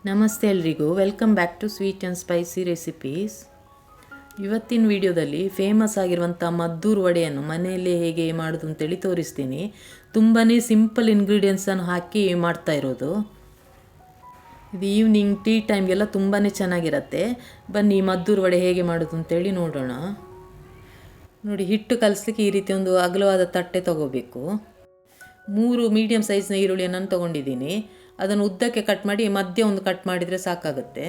ನಮಸ್ತೆ ಎಲ್ರಿಗೂ, welcome back to sweet and spicy recipes. ಇವತ್ತಿನ ವಿಡಿಯೋದಲ್ಲಿ ಫೇಮಸ್ ಆಗಿರುವಂಥ ಮದ್ದೂರು ವಡೆಯನ್ನು ಮನೆಯಲ್ಲೇ ಹೇಗೆ ಮಾಡೋದು ಅಂತೇಳಿ ತೋರಿಸ್ತೀನಿ. ತುಂಬಾ ಸಿಂಪಲ್ ಇಂಗ್ರೀಡಿಯೆಂಟ್ಸನ್ನು ಹಾಕಿ ಮಾಡ್ತಾ ಇರೋದು. ಇದು ಈವ್ನಿಂಗ್ ಟೀ ಟೈಮ್ಗೆಲ್ಲ ತುಂಬಾ ಚೆನ್ನಾಗಿರುತ್ತೆ. ಬನ್ನಿ ಮದ್ದೂರು ವಡೆ ಹೇಗೆ ಮಾಡೋದು ಅಂತೇಳಿ ನೋಡೋಣ. ನೋಡಿ, ಹಿಟ್ಟು ಕಲಿಸ್ಲಿಕ್ಕೆ ಈ ರೀತಿ ಒಂದು ಅಗಲವಾದ ತಟ್ಟೆ ತೊಗೋಬೇಕು. 3 ಮೀಡಿಯಮ್ ಸೈಜ್ನ ಈರುಳ್ಳಿಯನ್ನು ತೊಗೊಂಡಿದ್ದೀನಿ. ಅದನ್ನು ಉದ್ದಕ್ಕೆ ಕಟ್ ಮಾಡಿ ಮಧ್ಯೆ ಒಂದು ಕಟ್ ಮಾಡಿದರೆ ಸಾಕಾಗುತ್ತೆ.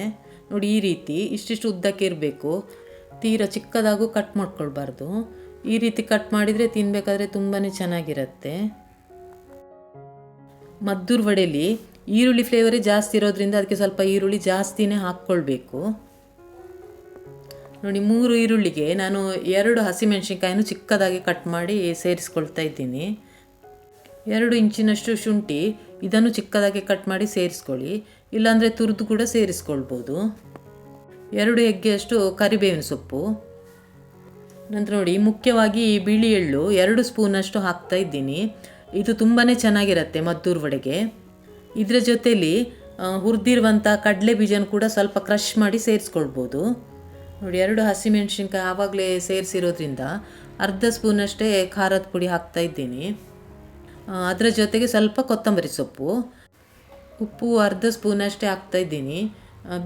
ನೋಡಿ, ಈ ರೀತಿ ಇಷ್ಟಿಷ್ಟು ಉದ್ದಕ್ಕೆ ಇರಬೇಕು. ತೀರಾ ಚಿಕ್ಕದಾಗೂ ಕಟ್ ಮಾಡ್ಕೊಳ್ಬಾರ್ದು. ಈ ರೀತಿ ಕಟ್ ಮಾಡಿದರೆ ತಿನ್ನಬೇಕಾದ್ರೆ ತುಂಬಾ ಚೆನ್ನಾಗಿರುತ್ತೆ. ಮದ್ದೂರು ವಡೆಯಲ್ಲಿ ಈರುಳ್ಳಿ ಫ್ಲೇವರೇ ಜಾಸ್ತಿ ಇರೋದ್ರಿಂದ ಅದಕ್ಕೆ ಸ್ವಲ್ಪ ಈರುಳ್ಳಿ ಜಾಸ್ತಿನೇ ಹಾಕ್ಕೊಳ್ಬೇಕು. ನೋಡಿ, 3 ಈರುಳ್ಳಿಗೆ ನಾನು 2 ಹಸಿಮೆಣಸಿನ್ಕಾಯಿನೂ ಚಿಕ್ಕದಾಗಿ ಕಟ್ ಮಾಡಿ ಸೇರಿಸ್ಕೊಳ್ತಾ ಇದ್ದೀನಿ. 2 ಇಂಚಿನಷ್ಟು ಶುಂಠಿ, ಇದನ್ನು ಚಿಕ್ಕದಾಗಿ ಕಟ್ ಮಾಡಿ ಸೇರಿಸ್ಕೊಳ್ಳಿ. ಇಲ್ಲಾಂದರೆ ತುರಿದು ಕೂಡ ಸೇರಿಸ್ಕೊಳ್ಬೋದು. 2 ಹೆಗ್ಗೆಯಷ್ಟು ಕರಿಬೇವಿನ ಸೊಪ್ಪು. ನಂತರ ನೋಡಿ, ಮುಖ್ಯವಾಗಿ ಬಿಳಿ ಎಳ್ಳು 2 ಸ್ಪೂನಷ್ಟು ಹಾಕ್ತಾ ಇದ್ದೀನಿ. ಇದು ತುಂಬಾ ಚೆನ್ನಾಗಿರುತ್ತೆ ಮದ್ದೂರು ವಡೆಗೆ. ಇದರ ಜೊತೆಯಲ್ಲಿ ಹುರಿದಿರುವಂಥ ಕಡಲೆ ಬೀಜನ ಕೂಡ ಸ್ವಲ್ಪ ಕ್ರಷ್ ಮಾಡಿ ಸೇರಿಸ್ಕೊಳ್ಬೋದು. ನೋಡಿ, 2 ಹಸಿಮೆಣಸಿನ್ಕಾಯಿ ಆವಾಗಲೇ ಸೇರಿಸಿರೋದ್ರಿಂದ ಅರ್ಧ ಸ್ಪೂನಷ್ಟೇ ಖಾರದ ಪುಡಿ ಹಾಕ್ತಾ ಇದ್ದೀನಿ. ಅದರ ಜೊತೆಗೆ ಸ್ವಲ್ಪ ಕೊತ್ತಂಬರಿ ಸೊಪ್ಪು, ಉಪ್ಪು ಅರ್ಧ ಸ್ಪೂನಷ್ಟೇ ಹಾಕ್ತಾಯಿದ್ದೀನಿ.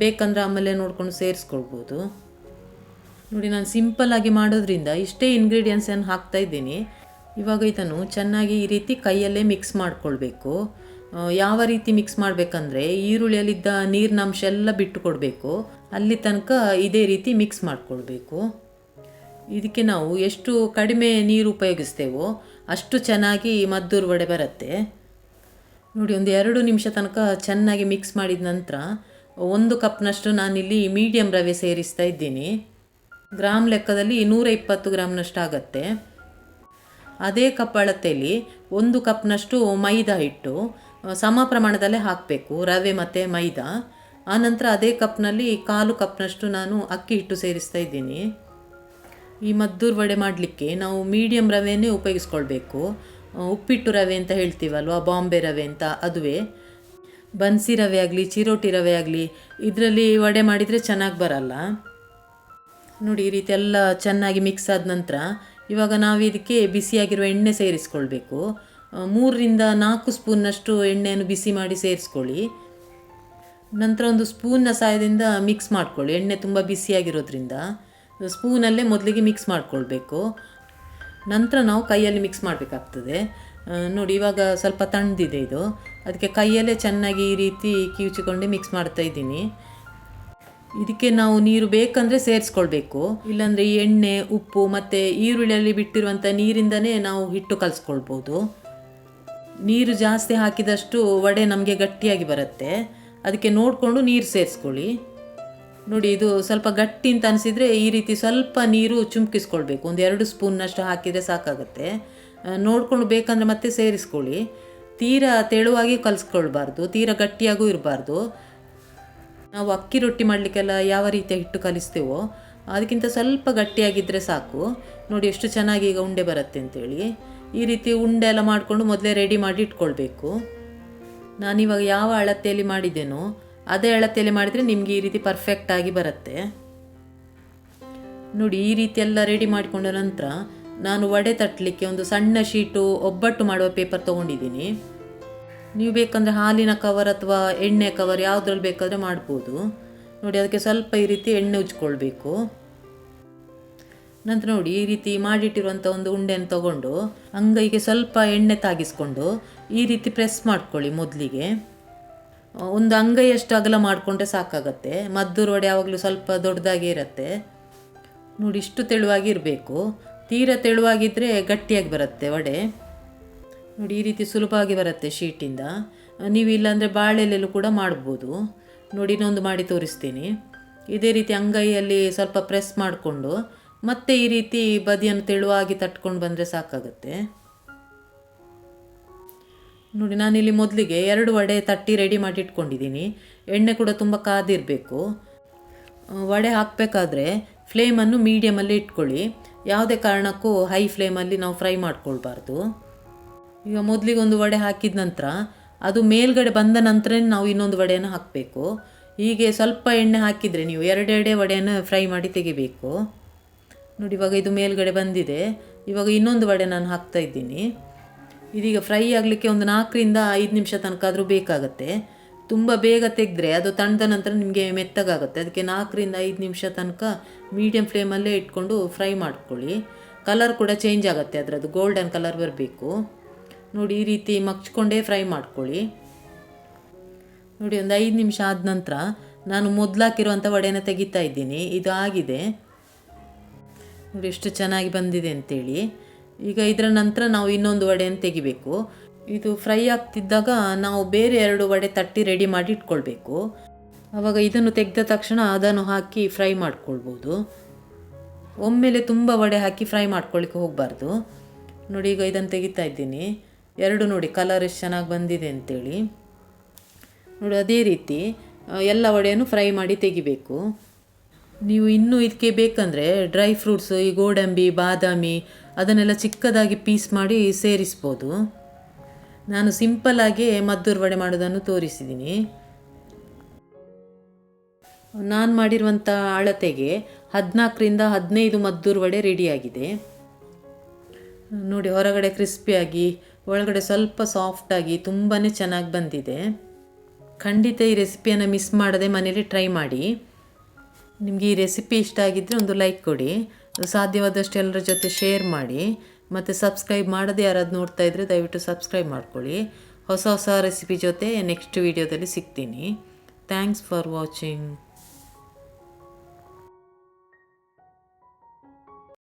ಬೇಕಂದ್ರೆ ಆಮೇಲೆ ನೋಡ್ಕೊಂಡು ಸೇರಿಸ್ಕೊಳ್ಬೋದು. ನೋಡಿ, ನಾನು ಸಿಂಪಲ್ಲಾಗಿ ಮಾಡೋದ್ರಿಂದ ಇಷ್ಟೇ ಇಂಗ್ರೀಡಿಯೆಂಟ್ಸನ್ನು ಹಾಕ್ತಾಯಿದ್ದೀನಿ. ಇವಾಗ ಇದನ್ನು ಚೆನ್ನಾಗಿ ಈ ರೀತಿ ಕೈಯಲ್ಲೇ ಮಿಕ್ಸ್ ಮಾಡಿಕೊಳ್ಬೇಕು. ಯಾವ ರೀತಿ ಮಿಕ್ಸ್ ಮಾಡಬೇಕಂದ್ರೆ ಈರುಳ್ಳಿಯಲ್ಲಿದ್ದ ನೀರಿನ ಅಂಶ ಎಲ್ಲ ಬಿಟ್ಟು ಕೊಡಬೇಕು. ಅಲ್ಲಿ ತನಕ ಇದೇ ರೀತಿ ಮಿಕ್ಸ್ ಮಾಡಿಕೊಳ್ಬೇಕು. ಇದಕ್ಕೆ ನಾವು ಎಷ್ಟು ಕಡಿಮೆ ನೀರು ಉಪಯೋಗಿಸ್ತೇವೋ ಅಷ್ಟು ಚೆನ್ನಾಗಿ ಮದ್ದೂರು ವಡೆ ಬರುತ್ತೆ. ನೋಡಿ, ಒಂದು 2 ನಿಮಿಷ ತನಕ ಚೆನ್ನಾಗಿ ಮಿಕ್ಸ್ ಮಾಡಿದ ನಂತರ 1 ಕಪ್ನಷ್ಟು ನಾನಿಲ್ಲಿ ಮೀಡಿಯಮ್ ರವೆ ಸೇರಿಸ್ತಾ ಇದ್ದೀನಿ. ಗ್ರಾಮ್ ಲೆಕ್ಕದಲ್ಲಿ 120 ಗ್ರಾಮ್ನಷ್ಟು ಆಗುತ್ತೆ. ಅದೇ ಕಪ್ ಅಳತೆಯಲ್ಲಿ 1 ಕಪ್ನಷ್ಟು ಮೈದಾ ಹಿಟ್ಟು ಸಮ ಪ್ರಮಾಣದಲ್ಲೇ ಹಾಕಬೇಕು, ರವೆ ಮತ್ತು ಮೈದಾ. ಆನಂತರ ಅದೇ ಕಪ್ನಲ್ಲಿ 1/4 ಕಪ್ನಷ್ಟು ನಾನು ಅಕ್ಕಿ ಹಿಟ್ಟು ಸೇರಿಸ್ತಾ ಇದ್ದೀನಿ. ಈ ಮದ್ದೂರು ವಡೆ ಮಾಡಲಿಕ್ಕೆ ನಾವು ಮೀಡಿಯಮ್ ರವೆನೇ ಉಪಯೋಗಿಸ್ಕೊಳ್ಬೇಕು. ಉಪ್ಪಿಟ್ಟು ರವೆ ಅಂತ ಹೇಳ್ತೀವಲ್ವ, ಬಾಂಬೆ ರವೆ ಅಂತ, ಅದುವೇ. ಬನ್ಸಿ ರವೆ ಆಗಲಿ ಚಿರೋಟಿ ರವೆ ಆಗಲಿ ಇದರಲ್ಲಿ ವಡೆ ಮಾಡಿದರೆ ಚೆನ್ನಾಗಿ ಬರಲ್ಲ. ನೋಡಿ, ಈ ರೀತಿ ಎಲ್ಲ ಚೆನ್ನಾಗಿ ಮಿಕ್ಸ್ ಆದ ನಂತರ ಇವಾಗ ನಾವು ಇದಕ್ಕೆ ಬಿಸಿಯಾಗಿರುವ ಎಣ್ಣೆ ಸೇರಿಸ್ಕೊಳ್ಬೇಕು. 3ರಿಂದ 4 ಸ್ಪೂನ್ನಷ್ಟು ಎಣ್ಣೆಯನ್ನು ಬಿಸಿ ಮಾಡಿ ಸೇರಿಸ್ಕೊಳ್ಳಿ. ನಂತರ ಒಂದು ಸ್ಪೂನ್ನ ಸಹಾಯದಿಂದ ಮಿಕ್ಸ್ ಮಾಡ್ಕೊಳ್ಳಿ. ಎಣ್ಣೆ ತುಂಬ ಬಿಸಿಯಾಗಿರೋದ್ರಿಂದ ಸ್ಪೂನಲ್ಲೇ ಮೊದಲಿಗೆ ಮಿಕ್ಸ್ ಮಾಡಿಕೊಳ್ಬೇಕು. ನಂತರ ನಾವು ಕೈಯಲ್ಲಿ ಮಿಕ್ಸ್ ಮಾಡಬೇಕಾಗ್ತದೆ. ನೋಡಿ, ಇವಾಗ ಸ್ವಲ್ಪ ತಣ್ಣದಿದೆ ಇದು. ಅದಕ್ಕೆ ಕೈಯಲ್ಲೇ ಚೆನ್ನಾಗಿ ಈ ರೀತಿ ಕಿವುಚಿಕೊಂಡು ಮಿಕ್ಸ್ ಮಾಡ್ತಾ ಇದ್ದೀನಿ. ಇದಕ್ಕೆ ನಾವು ನೀರು ಬೇಕಂದರೆ ಸೇರಿಸ್ಕೊಳ್ಬೇಕು. ಇಲ್ಲಾಂದರೆ ಈ ಎಣ್ಣೆ, ಉಪ್ಪು ಮತ್ತು ಈರುಳ್ಳಿಯಲ್ಲಿ ಬಿಟ್ಟಿರುವಂಥ ನೀರಿಂದನೇ ನಾವು ಹಿಟ್ಟು ಕಲಿಸ್ಕೊಳ್ಬೋದು. ನೀರು ಜಾಸ್ತಿ ಹಾಕಿದಷ್ಟು ವಡೆ ನಮಗೆ ಗಟ್ಟಿಯಾಗಿ ಬರುತ್ತೆ. ಅದಕ್ಕೆ ನೋಡಿಕೊಂಡು ನೀರು ಸೇರಿಸ್ಕೊಳ್ಳಿ. ನೋಡಿ, ಇದು ಸ್ವಲ್ಪ ಗಟ್ಟಿ ಅಂತ ಅನಿಸಿದರೆ ಈ ರೀತಿ ಸ್ವಲ್ಪ ನೀರು ಚುಮ್ಕಿಸ್ಕೊಳ್ಬೇಕು. ಒಂದು 2 ಸ್ಪೂನ್ನಷ್ಟು ಹಾಕಿದರೆ ಸಾಕಾಗುತ್ತೆ. ನೋಡಿಕೊಂಡು ಬೇಕಂದರೆ ಮತ್ತೆ ಸೇರಿಸ್ಕೊಳ್ಳಿ. ತೀರಾ ತೆಳುವಾಗಿ ಕಲಿಸ್ಕೊಳ್ಬಾರ್ದು, ತೀರಾ ಗಟ್ಟಿಯಾಗೂ ಇರಬಾರ್ದು. ನಾವು ಅಕ್ಕಿ ರೊಟ್ಟಿ ಮಾಡಲಿಕ್ಕೆಲ್ಲ ಯಾವ ರೀತಿಯ ಹಿಟ್ಟು ಕಲಿಸ್ತೇವೋ ಅದಕ್ಕಿಂತ ಸ್ವಲ್ಪ ಗಟ್ಟಿಯಾಗಿದ್ದರೆ ಸಾಕು. ನೋಡಿ, ಎಷ್ಟು ಚೆನ್ನಾಗಿ ಈಗ ಉಂಡೆ ಬರುತ್ತೆ ಅಂತೇಳಿ. ಈ ರೀತಿ ಉಂಡೆ ಎಲ್ಲ ಮಾಡಿಕೊಂಡು ಮೊದಲೇ ರೆಡಿ ಮಾಡಿ ಇಟ್ಕೊಳ್ಬೇಕು. ನಾನಿವಾಗ ಯಾವ ಅಳತೆಯಲ್ಲಿ ಮಾಡಿದ್ದೇನೋ ಅದೇ ಅಳತೆಯಲ್ಲಿ ಮಾಡಿದರೆ ನಿಮಗೆ ಈ ರೀತಿ ಪರ್ಫೆಕ್ಟಾಗಿ ಬರುತ್ತೆ. ನೋಡಿ, ಈ ರೀತಿ ಎಲ್ಲ ರೆಡಿ ಮಾಡಿಕೊಂಡ ನಂತರ ನಾನು ವಡೆ ತಟ್ಟಲಿಕ್ಕೆ ಒಂದು ಸಣ್ಣ ಶೀಟು ಒಬ್ಬಟ್ಟು ಮಾಡುವ ಪೇಪರ್ ತೊಗೊಂಡಿದ್ದೀನಿ. ನೀವು ಬೇಕಂದರೆ ಹಾಲಿನ ಕವರ್ ಅಥವಾ ಎಣ್ಣೆ ಕವರ್ ಯಾವುದ್ರಲ್ಲಿ ಬೇಕಾದರೆ ಮಾಡ್ಬೋದು. ನೋಡಿ, ಅದಕ್ಕೆ ಸ್ವಲ್ಪ ಈ ರೀತಿ ಎಣ್ಣೆ ಉಜ್ಕೊಳ್ಬೇಕು. ನಂತರ ನೋಡಿ, ಈ ರೀತಿ ಮಾಡಿಟ್ಟಿರುವಂಥ ಒಂದು ಉಂಡೆಯನ್ನು ತಗೊಂಡು ಅಂಗೈಗೆ ಸ್ವಲ್ಪ ಎಣ್ಣೆ ತಾಗಿಸ್ಕೊಂಡು ಈ ರೀತಿ ಪ್ರೆಸ್ ಮಾಡ್ಕೊಳ್ಳಿ. ಮೊದಲಿಗೆ ಒಂದು ಅಂಗೈಯಷ್ಟು ಅಗಲ ಮಾಡಿಕೊಂಡ್ರೆ ಸಾಕಾಗತ್ತೆ. ಮದ್ದೂರು ವಡೆ ಯಾವಾಗಲೂ ಸ್ವಲ್ಪ ದೊಡ್ಡದಾಗೇ ಇರುತ್ತೆ. ನೋಡಿ, ಇಷ್ಟು ತೆಳುವಾಗಿ ಇರಬೇಕು. ತೀರಾ ತೆಳುವಾಗಿದ್ದರೆ ಗಟ್ಟಿಯಾಗಿ ಬರುತ್ತೆ ವಡೆ. ನೋಡಿ, ಈ ರೀತಿ ಸುಲಭವಾಗಿ ಬರುತ್ತೆ ಶೀಟಿಂದ. ನೀವು ಇಲ್ಲಾಂದರೆ ಬಾಳೆಲೆಲ್ಲೂ ಕೂಡ ಮಾಡ್ಬೋದು. ನೋಡಿ, ಇನ್ನೊಂದು ಮಾಡಿ ತೋರಿಸ್ತೀನಿ. ಇದೇ ರೀತಿ ಅಂಗೈಯಲ್ಲಿ ಸ್ವಲ್ಪ ಪ್ರೆಸ್ ಮಾಡಿಕೊಂಡು ಮತ್ತೆ ಈ ರೀತಿ ಬದಿಯನ್ನು ತೆಳುವಾಗಿ ತಟ್ಕೊಂಡು ಬಂದರೆ ಸಾಕಾಗುತ್ತೆ. ನೋಡಿ, ನಾನಿಲ್ಲಿ ಮೊದಲಿಗೆ 2 ವಡೆ ತಟ್ಟಿ ರೆಡಿ ಮಾಡಿ ಇಟ್ಕೊಂಡಿದ್ದೀನಿ. ಎಣ್ಣೆ ಕೂಡ ತುಂಬ ಕಾದಿರಬೇಕು. ವಡೆ ಹಾಕಬೇಕಾದ್ರೆ ಫ್ಲೇಮನ್ನು ಮೀಡಿಯಮಲ್ಲಿ ಇಟ್ಕೊಳ್ಳಿ. ಯಾವುದೇ ಕಾರಣಕ್ಕೂ ಹೈ ಫ್ಲೇಮಲ್ಲಿ ನಾವು ಫ್ರೈ ಮಾಡ್ಕೊಳ್ಬಾರ್ದು. ಈಗ ಮೊದಲಿಗೆ ಒಂದು ವಡೆ ಹಾಕಿದ ನಂತರ ಅದು ಮೇಲ್ಗಡೆ ಬಂದ ನಂತರ ನಾವು ಇನ್ನೊಂದು ವಡೆಯನ್ನು ಹಾಕಬೇಕು. ಹೀಗೆ ಸ್ವಲ್ಪ ಎಣ್ಣೆ ಹಾಕಿದರೆ ನೀವು ಎರಡೆರಡೇ ವಡೆಯನ್ನು ಫ್ರೈ ಮಾಡಿ ತೆಗಿಬೇಕು. ನೋಡಿ ಇವಾಗ ಇದು ಮೇಲ್ಗಡೆ ಬಂದಿದೆ. ಇವಾಗ ಇನ್ನೊಂದು ವಡೆ ನಾನು ಹಾಕ್ತಾ ಇದ್ದೀನಿ. ಇದೀಗ ಫ್ರೈ ಆಗಲಿಕ್ಕೆ ಒಂದು 4-5 ನಿಮಿಷ ತನಕ ಆದರೂ ಬೇಕಾಗುತ್ತೆ. ತುಂಬ ಬೇಗ ತೆಗೆದ್ರೆ ಅದು ತಣ್ಣದ ನಂತರ ನಿಮಗೆ ಮೆತ್ತಗಾಗುತ್ತೆ. ಅದಕ್ಕೆ 4-5 ನಿಮಿಷ ತನಕ ಮೀಡಿಯಮ್ ಫ್ಲೇಮಲ್ಲೇ ಇಟ್ಕೊಂಡು ಫ್ರೈ ಮಾಡ್ಕೊಳ್ಳಿ. ಕಲರ್ ಕೂಡ ಚೇಂಜ್ ಆಗುತ್ತೆ, ಅದರದ್ದು ಗೋಲ್ಡನ್ ಕಲರ್ ಬರಬೇಕು. ನೋಡಿ ಈ ರೀತಿ ಮಗ್ಚ್ಕೊಂಡೇ ಫ್ರೈ ಮಾಡ್ಕೊಳ್ಳಿ. ನೋಡಿ ಒಂದು 5 ನಿಮಿಷ ಆದ ನಂತರ ನಾನು ಮೊದಲಾಕಿರುವಂಥ ವಡೆನ ತೆಗಿತಾ ಇದ್ದೀನಿ. ಇದು ಆಗಿದೆ ನೋಡಿ ಎಷ್ಟು ಚೆನ್ನಾಗಿ ಬಂದಿದೆ ಅಂತೇಳಿ. ಈಗ ಇದರ ನಂತರ ನಾವು ಇನ್ನೊಂದು ವಡೆಯನ್ನು ತೆಗಿಬೇಕು. ಇದು ಫ್ರೈ ಆಗ್ತಿದ್ದಾಗ ನಾವು ಬೇರೆ 2 ವಡೆ ತಟ್ಟಿ ರೆಡಿ ಮಾಡಿ ಇಟ್ಕೊಳ್ಬೇಕು. ಆವಾಗ ಇದನ್ನು ತೆಗೆದ ತಕ್ಷಣ ಅದನ್ನು ಹಾಕಿ ಫ್ರೈ ಮಾಡ್ಕೊಳ್ಬೋದು. ಒಮ್ಮೆಲೆ ತುಂಬ ವಡೆ ಹಾಕಿ ಫ್ರೈ ಮಾಡ್ಕೊಳ್ಳಿಕ್ಕೆ ಹೋಗಬಾರ್ದು. ನೋಡಿ ಈಗ ಇದನ್ನು ತೆಗಿತಾ ಇದ್ದೀನಿ. 2 ನೋಡಿ ಕಲರ್ ಎಷ್ಟು ಚೆನ್ನಾಗಿ ಬಂದಿದೆ ಅಂತೇಳಿ. ನೋಡಿ ಅದೇ ರೀತಿ ಎಲ್ಲ ವಡೆಯನ್ನು ಫ್ರೈ ಮಾಡಿ ತೆಗಿಬೇಕು. ನೀವು ಇನ್ನೂ ಇದಕ್ಕೆ ಬೇಕಂದರೆ ಡ್ರೈ ಫ್ರೂಟ್ಸು, ಈ ಗೋಡಂಬಿ, ಬಾದಾಮಿ ಅದನ್ನೆಲ್ಲ ಚಿಕ್ಕದಾಗಿ ಪೀಸ್ ಮಾಡಿ ಸೇರಿಸ್ಬೋದು. ನಾನು ಸಿಂಪಲ್ಲಾಗಿ ಮದ್ದೂರು ವಡೆ ಮಾಡೋದನ್ನು ತೋರಿಸಿದ್ದೀನಿ. ನಾನು ಮಾಡಿರುವಂಥ ಅಳತೆಗೆ 14-15 ಮದ್ದೂರು ವಡೆ ರೆಡಿಯಾಗಿದೆ. ನೋಡಿ ಹೊರಗಡೆ ಕ್ರಿಸ್ಪಿಯಾಗಿ ಒಳಗಡೆ ಸ್ವಲ್ಪ ಸಾಫ್ಟಾಗಿ ತುಂಬಾ ಚೆನ್ನಾಗಿ ಬಂದಿದೆ. ಖಂಡಿತ ಈ ರೆಸಿಪಿಯನ್ನು ಮಿಸ್ ಮಾಡದೆ ಮನೇಲಿ ಟ್ರೈ ಮಾಡಿ. ನಿಮಗೆ ಈ ರೆಸಿಪಿ ಇಷ್ಟ ಆಗಿದ್ದರೆ ಒಂದು ಲೈಕ್ ಕೊಡಿ, ಸಾಧ್ಯವಾದಷ್ಟು ಎಲ್ಲರ ಜೊತೆ ಶೇರ್ ಮಾಡಿ, ಮತ್ತು ಸಬ್ಸ್ಕ್ರೈಬ್ ಮಾಡದೆ ಯಾರಾದ್ರು ನೋಡ್ತಾ ಇದ್ದರೆ ದಯವಿಟ್ಟು ಸಬ್ಸ್ಕ್ರೈಬ್ ಮಾಡ್ಕೊಳ್ಳಿ. ಹೊಸ ರೆಸಿಪಿ ಜೊತೆ ನೆಕ್ಸ್ಟ್ ವೀಡಿಯೋದಲ್ಲಿ ಸಿಗ್ತೀನಿ. Thanks for watching.